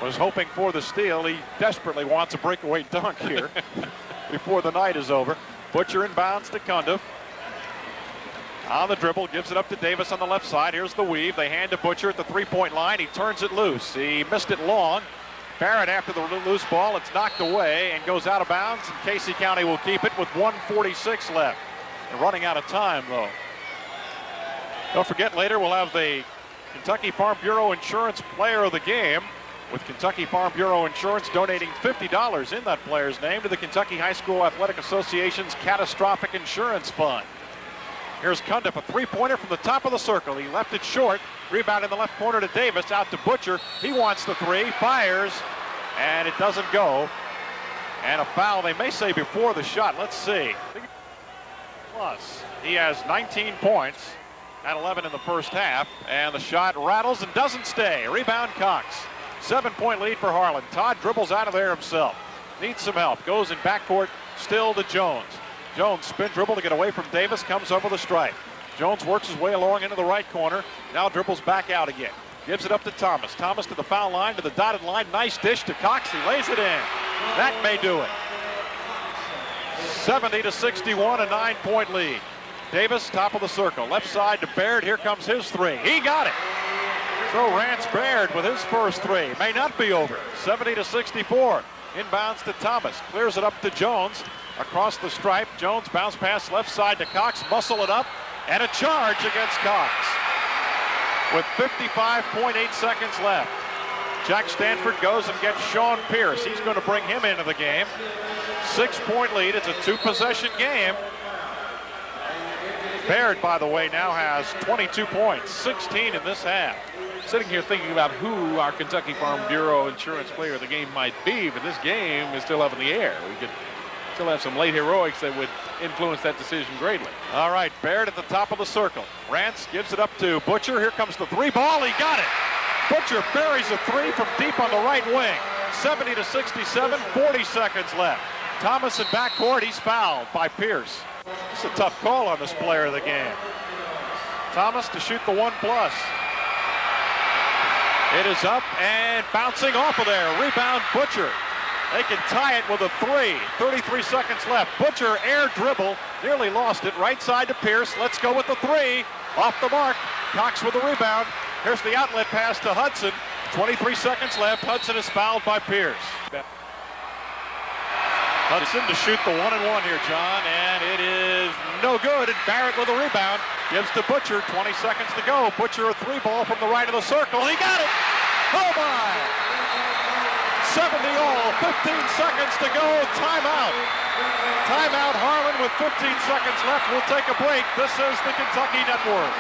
S1: was hoping for the steal. He desperately wants a breakaway dunk here before the night is over. Butcher inbounds to Cundiff. On the dribble, gives it up to Davis on the left side. Here's the weave. They hand to Butcher at the 3-point line. He turns it loose. He missed it long. Barrett after the loose ball. It's knocked away and goes out of bounds. And Casey County will keep it with 1:46 left. They're running out of time, though. Don't forget, later we'll have the Kentucky Farm Bureau Insurance Player of the Game, with Kentucky Farm Bureau Insurance donating $50 in that player's name to the Kentucky High School Athletic Association's Catastrophic Insurance Fund. Here's Cundiff, a 3-pointer from the top of the circle. He left it short. Rebound in the left corner to Davis, out to Butcher. He wants the 3, fires, and it doesn't go. And a foul, they may say, before the shot. Let's see. Plus, he has 19 points at 11 in the first half, and the shot rattles and doesn't stay. Rebound Cox. 7-point lead for Harlan. Todd dribbles out of there himself. Needs some help. Goes in backcourt still to Jones. Jones spin dribble to get away from Davis. Comes over the stripe. Jones works his way along into the right corner. Now dribbles back out again. Gives it up to Thomas. Thomas to the foul line, to the dotted line. Nice dish to Cox. He lays it in. That may do it. 70-61, a 9-point lead. Davis, top of the circle. Left side to Baird. Here comes his 3. He got it. So Rance Baird with his first 3. May not be over. 70-64. Inbounds to Thomas. Clears it up to Jones. Across the stripe. Jones bounce pass left side to Cox. Muscle it up. And a charge against Cox. With 55.8 seconds left. Jack Stanford goes and gets Sean Pierce. He's going to bring him into the game. 6-point lead. It's a 2-possession game. Baird, by the way, now has 22 points. 16 in this half.
S2: Sitting here thinking about who our Kentucky Farm Bureau Insurance Player of the Game might be, but this game is still up in the air. We could still have some late heroics that would influence that decision greatly.
S1: All right, Baird at the top of the circle. Rance gives it up to Butcher. Here comes the 3 ball. He got it. Butcher buries a 3 from deep on the right wing. 70-67, 40 seconds left. Thomas in backcourt. He's fouled by Pierce. It's a tough call on this player of the game. Thomas to shoot the 1+. It is up and bouncing off of there. Rebound Butcher. They can tie it with a 3. 33 seconds left. Butcher air dribble. Nearly lost it. Right side to Pierce. Let's go with the 3. Off the mark. Cox with the rebound. Here's the outlet pass to Hudson. 23 seconds left. Hudson is fouled by Pierce. Hudson to shoot the 1-and-1 here, John, and it is no good. And Barrett with a rebound. Gives to Butcher. 20 seconds to go. Butcher a 3 ball from the right of the circle. He got it. Oh my! 70 all. 15 seconds to go. Timeout. Timeout. Harlan with 15 seconds left. We'll take a break. This is the Kentucky Network.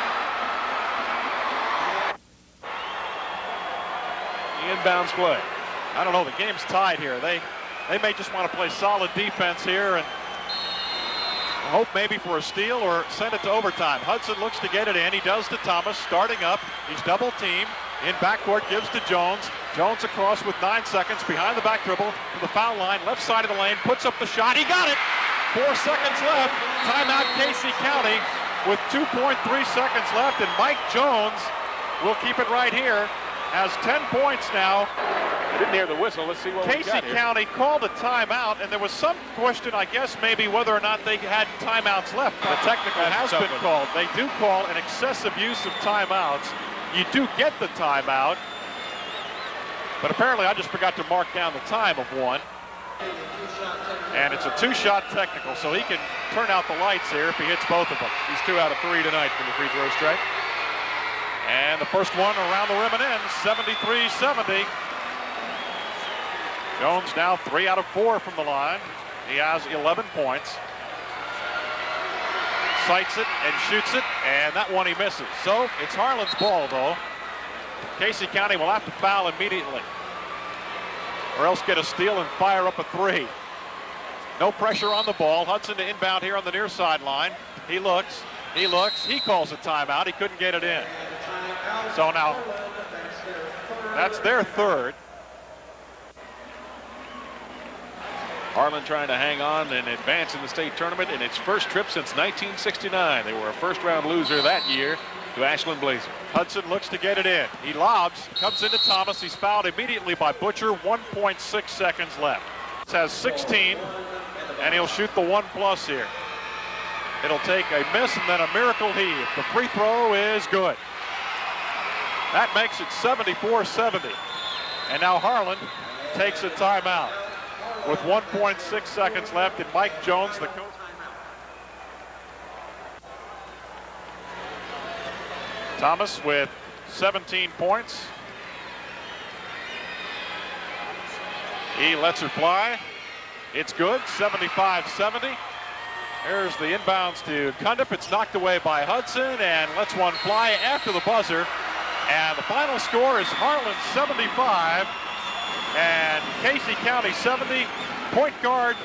S2: inbounds play.
S1: I don't know. The game's tied here. They may just want to play solid defense here and hope maybe for a steal or send it to overtime. Hudson looks to get it in. He does to Thomas, starting up. He's double teamed. In backcourt, gives to Jones. Jones across with 9 seconds. Behind the back dribble to the foul line. Left side of the lane. Puts up the shot. He got it. 4 seconds left. Timeout Casey County with 2.3 seconds left. And Mike Jones will keep it right here. Has 10 points now.
S2: I didn't hear the whistle. Let's see what we got
S1: Casey
S2: here.
S1: County called a timeout, and there was some question, I guess, maybe whether or not they had timeouts left. The technical has been called. They do call an excessive use of timeouts. You do get the timeout, but apparently I just forgot to mark down the time of one. And it's a 2-shot technical, so he can turn out the lights here if he hits both of them.
S2: He's 2 out of 3 tonight from the free throw strike.
S1: And the first one around the rim and in, 73-70. Jones now 3 out of 4 from the line. He has 11 points. Sights it and shoots it, and that one he misses. So it's Harlan's ball, though. Casey County will have to foul immediately, or else get a steal and fire up a 3. No pressure on the ball. Hudson to inbound here on the near sideline. He looks, he calls a timeout. He couldn't get it in. So now that's their third.
S2: Harlan trying to hang on and advance in the state tournament in its first trip since 1969. They were a first-round loser that year to Ashland Blazer.
S1: Hudson looks to get it in. He lobs, comes into Thomas. He's fouled immediately by Butcher. 1.6 seconds left. He has 16, and he'll shoot the 1+ here. It'll take a miss and then a miracle heave. The free throw is good. That makes it 74-70. And now Harlan takes a timeout with 1.6 seconds left, and Mike Jones, the coach. Thomas with 17 points. He lets her fly. It's good, 75-70. There's the inbounds to Cundiff. It's knocked away by Hudson and lets one fly after the buzzer. And the final score is Harlan 75 and Casey County 70. Point guard